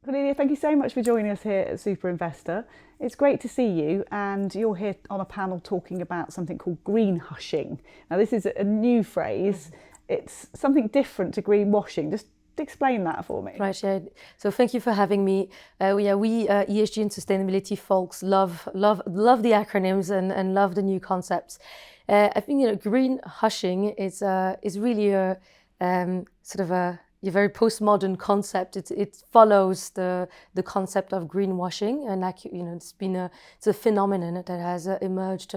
Cornelia, thank you so much for joining us here at Super Investor. It's great to see you, and you're here on a panel talking about something called greenhushing. Now, this is a new phrase. It's something different to greenwashing. Just explain that for me. Right, yeah. So thank you for having me. We ESG and sustainability folks love the acronyms and love the new concepts. I think greenhushing is really a sort of a very postmodern concept. It follows the concept of greenwashing, and it's a phenomenon that has emerged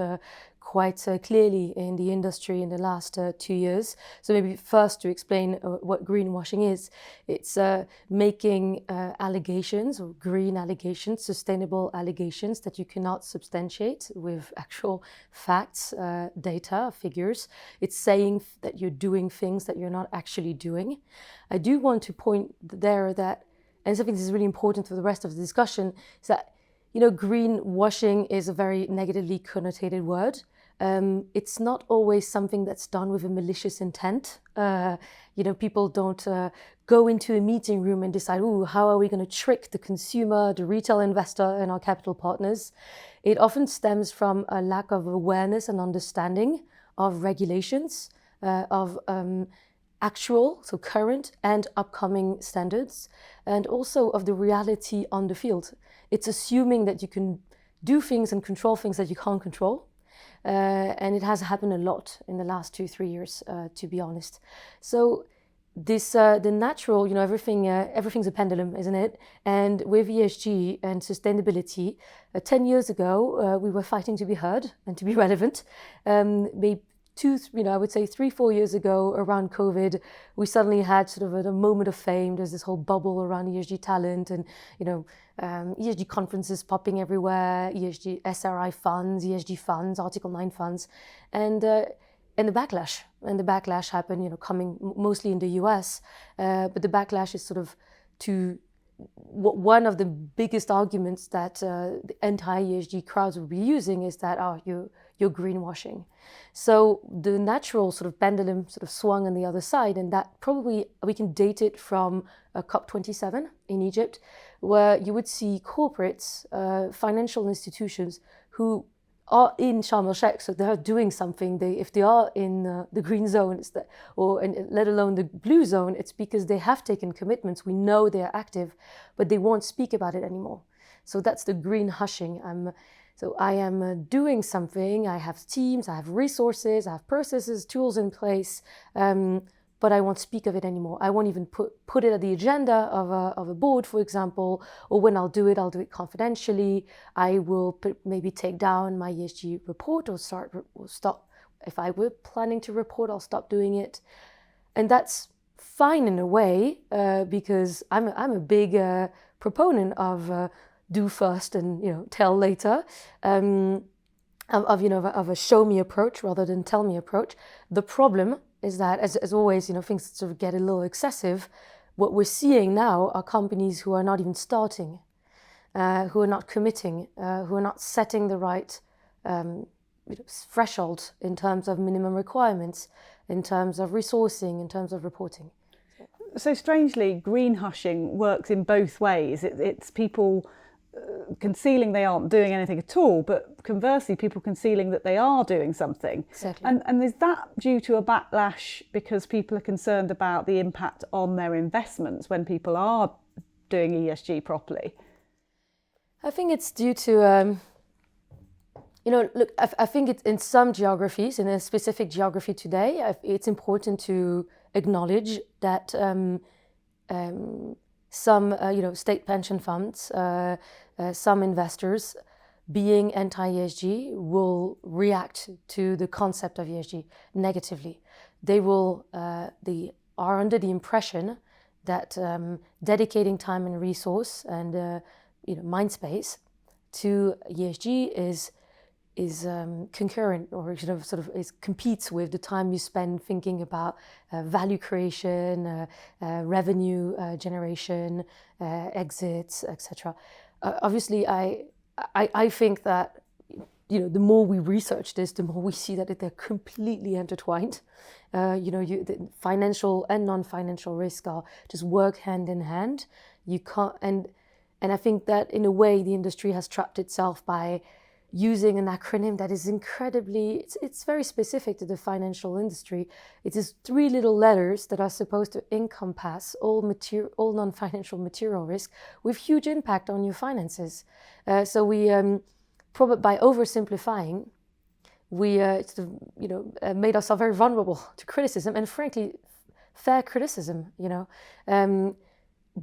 quite clearly in the industry in the last 2 years. So maybe first to explain what greenwashing is, it's making allegations or green allegations, sustainable allegations that you cannot substantiate with actual facts, data, figures. It's saying that you're doing things that you're not actually doing. I do want to point there that, and something that is really important for the rest of the discussion, is that greenwashing is a very negatively connotated word. It's not always something that's done with a malicious intent. People don't go into a meeting room and decide, how are we going to trick the consumer, the retail investor, and our capital partners? It often stems from a lack of awareness and understanding of regulations, of actual, so current and upcoming standards, and also of the reality on the field. It's assuming that you can do things and control things that you can't control. And it has happened a lot in the last 2-3 years, to be honest. So this, the natural, everything's a pendulum, isn't it? And with ESG and sustainability, 10 years ago, we were fighting to be heard and to be relevant. Maybe I would say 3-4 years ago, around COVID, we suddenly had sort of a moment of fame. There's this whole bubble around ESG talent, and ESG conferences popping everywhere, ESG SRI funds, ESG funds, Article 9 funds, and the backlash happened, coming mostly in the US, but the backlash is sort of to one of the biggest arguments that the anti-ESG crowds will be using is that, you're greenwashing. So the natural sort of pendulum sort of swung on the other side, and that probably we can date it from COP27 in Egypt, where you would see corporates, financial institutions who are in Sharm el-Sheikh, so they're doing something. If they are in the green zone, let alone the blue zone, it's because they have taken commitments. We know they are active, but they won't speak about it anymore. So that's the green hushing. So I am doing something. I have teams, I have resources, I have processes, tools in place, but I won't speak of it anymore. I won't even put it at the agenda of a board, for example, or when I'll do it confidentially. I will maybe take down my ESG report or stop. If I were planning to report, I'll stop doing it. And that's fine in a way, because I'm a big proponent of do first and tell later, of a show me approach rather than tell me approach. The problem is that, as always, things sort of get a little excessive. What we're seeing now are companies who are not even starting, who are not committing, who are not setting the right threshold in terms of minimum requirements, in terms of resourcing, in terms of reporting. So strangely, greenhushing works in both ways. It's people concealing they aren't doing anything at all, but conversely, people concealing that they are doing something. Exactly. And is that due to a backlash because people are concerned about the impact on their investments when people are doing ESG properly? I think it's due to, I think it's in some geographies, in a specific geography today, it's important to acknowledge that some, state pension funds, some investors, being anti-ESG, will react to the concept of ESG negatively. They are under the impression that dedicating time and resource and mind space to ESG is concurrent, or competes with the time you spend thinking about value creation, revenue generation, exits, etc. Obviously, I think that the more we research this, the more we see that they're completely intertwined. The financial and non-financial risk are just work hand in hand. You can't, and And I think that in a way the industry has trapped itself by using an acronym that is incredibly, it's very specific to the financial industry. It is 3 little letters that are supposed to encompass all non-financial material risk with huge impact on your finances. So we, probably by oversimplifying, we made ourselves very vulnerable to criticism, and frankly, fair criticism,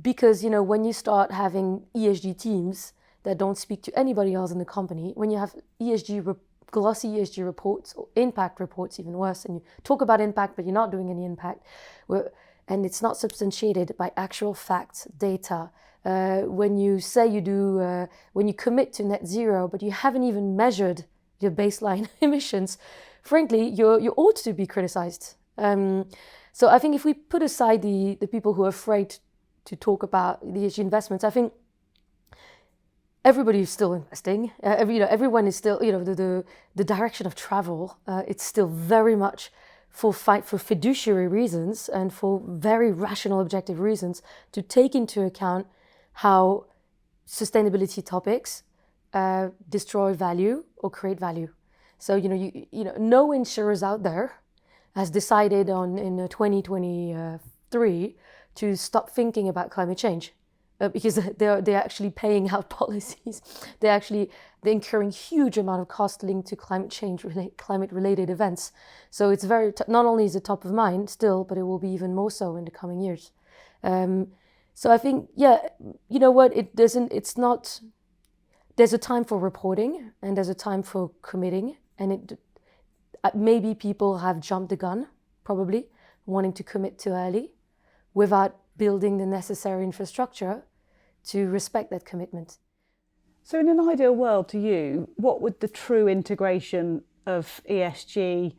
because, when you start having ESG teams that don't speak to anybody else in the company, when you have glossy ESG reports, or impact reports, even worse, and you talk about impact, but you're not doing any impact, and it's not substantiated by actual facts, data. When you say you do, when you commit to net zero, but you haven't even measured your baseline emissions, frankly, you ought to be criticized. So I think if we put aside the people who are afraid to talk about the ESG investments, I think everybody is still investing. Everyone is still, the direction of travel. It's still very much for fiduciary reasons and for very rational, objective reasons to take into account how sustainability topics destroy value or create value. So no insurers out there has decided in 2023 to stop thinking about climate change. Because they're actually paying out policies. They're incurring huge amount of cost linked to climate related events. So it's not only is it top of mind still, but it will be even more so in the coming years. So I think, you know what, there's a time for reporting and there's a time for committing, and maybe people have jumped the gun, probably wanting to commit too early without building the necessary infrastructure to respect that commitment. So in an ideal world to you, what would the true integration of ESG,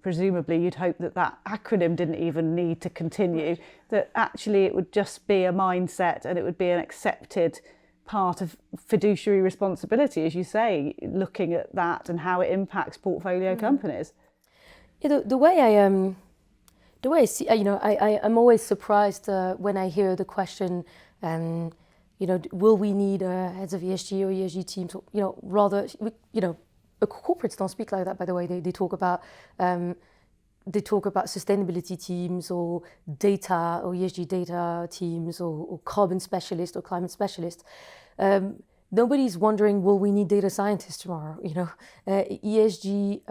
presumably you'd hope that acronym didn't even need to continue, that actually it would just be a mindset and it would be an accepted part of fiduciary responsibility, as you say, looking at that and how it impacts portfolio companies? The way I see, I'm always surprised when I hear the question, will we need heads of ESG or ESG teams? Corporates don't speak like that, by the way. They talk about sustainability teams or data or ESG data teams or carbon specialists or climate specialists. Nobody's wondering, will we need data scientists tomorrow? ESG.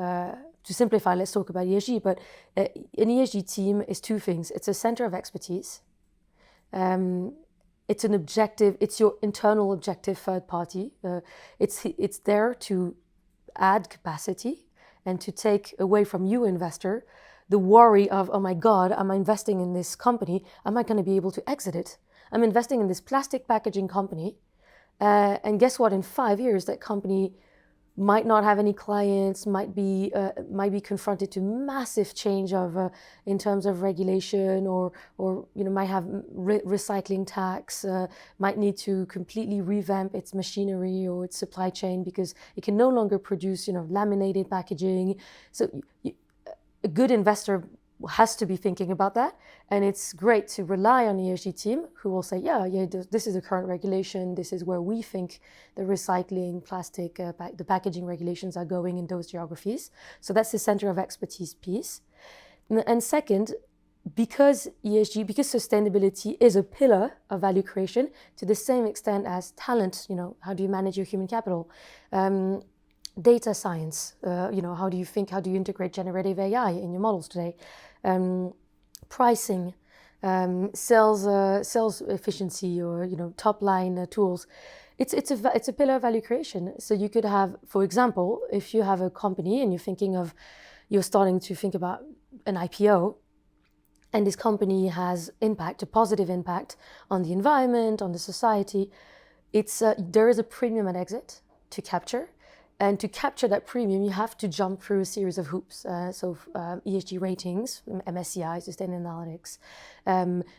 To simplify, let's talk about ESG, but an ESG team is 2 things. It's a center of expertise. It's an objective, it's your internal objective third party. It's there to add capacity and to take away from you, investor, the worry of, oh my God, am I investing in this company? Am I going to be able to exit it? I'm investing in this plastic packaging company. And guess what? In 5 years, that company might not have any clients, might be confronted to massive change in terms of regulation, or might have recycling tax, might need to completely revamp its machinery or its supply chain because it can no longer produce laminated packaging. So a good investor has to be thinking about that, and it's great to rely on the ESG team who will say, this is the current regulation, this is where we think the recycling, plastic, the packaging regulations are going in those geographies. So that's the center of expertise piece. And second, because sustainability is a pillar of value creation to the same extent as talent, how do you manage your human capital? Data science, how do you integrate generative AI in your models today? Pricing, sales efficiency, or top line tools. It's a pillar of value creation. So you could have, for example, if you have a company and you're starting to think about an IPO, and this company has a positive impact on the environment, on the society, there is a premium at exit to capture. And to capture that premium, you have to jump through a series of hoops. ESG ratings, MSCI, Sustainalytics,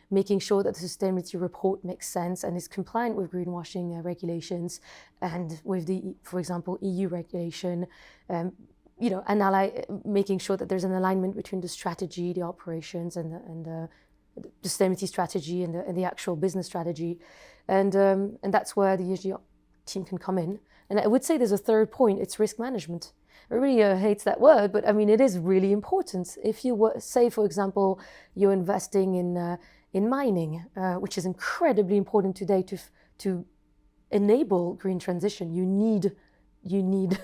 making sure that the sustainability report makes sense and is compliant with greenwashing regulations and with for example, EU regulation. Making sure that there's an alignment between the strategy, the operations, and the sustainability strategy and the actual business strategy, and that's where the ESG team can come in. And I would say there's a third point: it's risk management. Everybody hates that word, but I mean it is really important. If you say, for example, you're investing in mining, which is incredibly important today to enable green transition, you need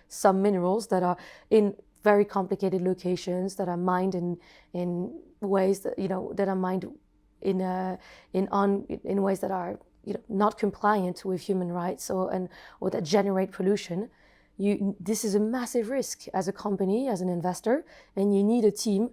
some minerals that are in very complicated locations, that are mined in ways that that are mined in ways that are not compliant with human rights or that generate pollution. This is a massive risk as a company, as an investor, and you need a team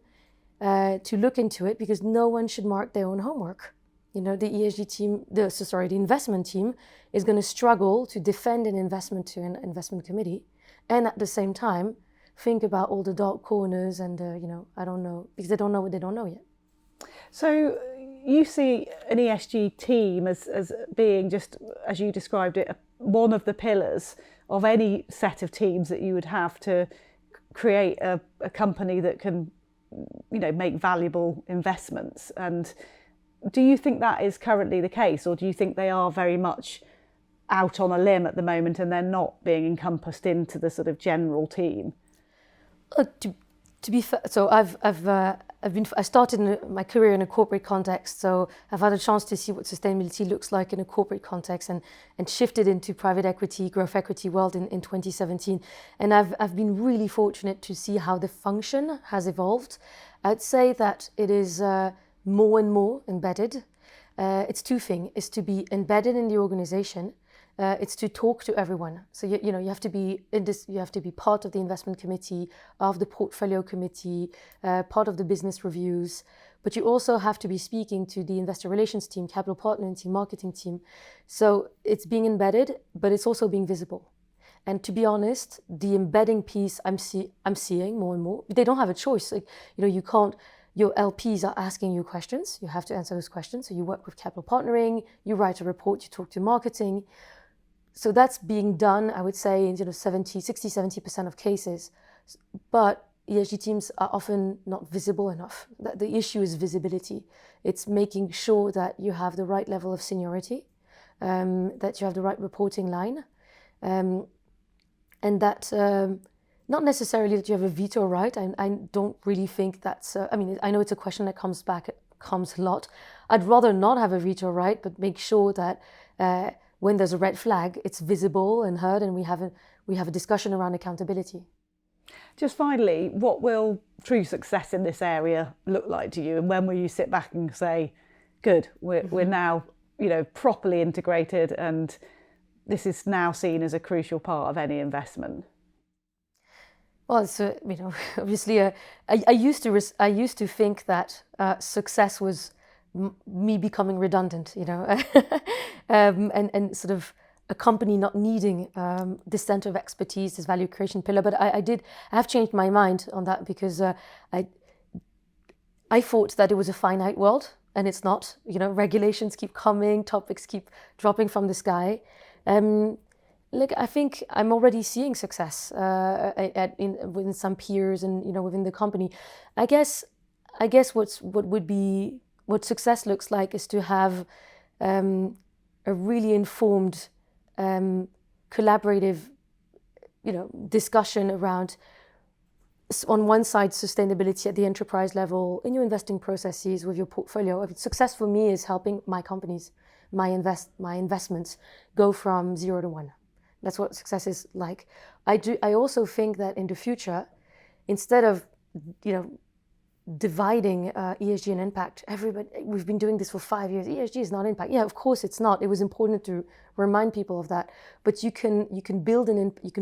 to look into it, because no one should mark their own homework. The ESG team, the investment team is going to struggle to defend an investment to an investment committee, and at the same time think about all the dark corners and I don't know, because they don't know what they don't know yet. So you see an ESG team as being, just as you described it, one of the pillars of any set of teams that you would have to create a company that can make valuable investments. And do you think that is currently the case, or do you think they are very much out on a limb at the moment and they're not being encompassed into the sort of general team? To be fair, so I started my career in a corporate context, so I've had a chance to see what sustainability looks like in a corporate context, and shifted into private equity, growth equity world in 2017. And I've been really fortunate to see how the function has evolved. I'd say that it is more and more embedded. It's two things: it's to be embedded in the organization. It's to talk to everyone. So you have to be in this. You have to be part of the investment committee, of the portfolio committee, part of the business reviews. But you also have to be speaking to the investor relations team, capital partnering team, marketing team. So it's being embedded, but it's also being visible. And to be honest, the embedding piece I'm seeing more and more. They don't have a choice. Like, you can't. Your LPs are asking you questions. You have to answer those questions. So you work with capital partnering. You write a report. You talk to marketing. So that's being done, I would say, in 60-70% of cases. But ESG teams are often not visible enough. The issue is visibility. It's making sure that you have the right level of seniority, that you have the right reporting line, and that not necessarily that you have a veto right. I don't really think that's, I know it's a question that comes a lot. I'd rather not have a veto right, but make sure that when there's a red flag, it's visible and heard, and we have a discussion around accountability. Just finally, what will true success in this area look like to you, and when will you sit back and say, good, we're now properly integrated, and this is now seen as a crucial part of any investment? Well, so obviously, I used to think that success was me becoming redundant, and sort of a company not needing this center of expertise, this value creation pillar. But I have changed my mind on that, because I thought that it was a finite world, and it's not. Regulations keep coming, topics keep dropping from the sky. I think I'm already seeing success within some peers and within the company. I guess what success looks like is to have a really informed, collaborative, discussion around, on one side, sustainability at the enterprise level, in your investing processes, with your portfolio. Success for me is helping my companies, my investments, go from 0 to 1. That's what success is like. I also think that in the future, instead of dividing ESG and impact, we've been doing this for 5 years. ESG is not impact. Yeah, of course it's not. It was important to remind people of that. But you can you can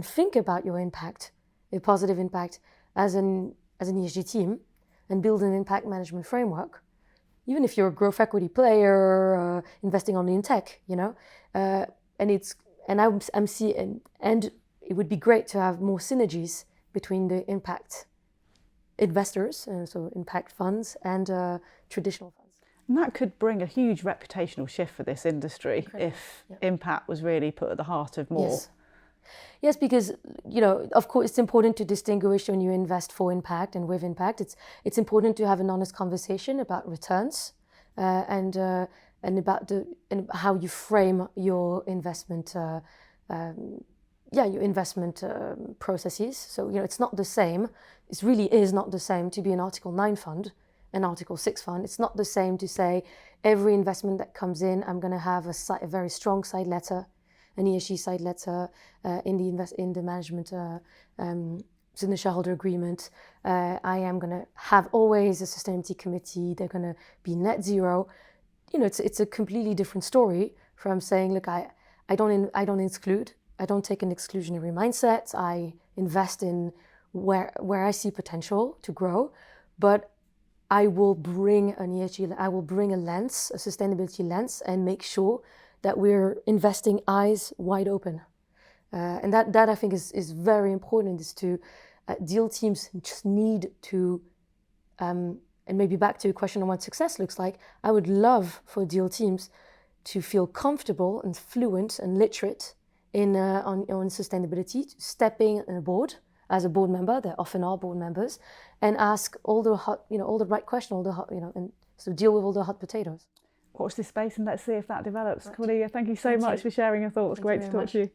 think about your impact, a positive impact, as an ESG team, and build an impact management framework. Even if you're a growth equity player, investing only in tech, I'm seeing, and it would be great to have more synergies between the impact investors, so impact funds, and traditional funds. And that could bring a huge reputational shift for this industry if impact was really put at the heart of more Yes, because, of course, it's important to distinguish when you invest for impact and with impact. It's important to have an honest conversation about returns and about how you frame your investment. Your investment processes. So it's not the same. It really is not the same to be an Article 9 fund, an Article 6 fund. It's not the same to say every investment that comes in, I'm going to have a very strong side letter, an ESG side letter in the management, in the shareholder agreement. I am going to have always a sustainability committee. They're going to be net zero. It's a completely different story from saying, look, I don't exclude. I don't take an exclusionary mindset. I invest in where I see potential to grow, but I will bring an ESG. I will bring a lens, a sustainability lens, and make sure that we're investing eyes wide open. And that I think is very important. Is to deal teams just need to, and maybe back to a question on what success looks like. I would love for deal teams to feel comfortable and fluent and literate on sustainability, stepping on a board as a board member. There often are board members, and ask all the right questions, and so deal with all the hot potatoes. Watch this space and let's see if that develops. Cornelia, thank you so much for sharing your thoughts. Great to talk to you.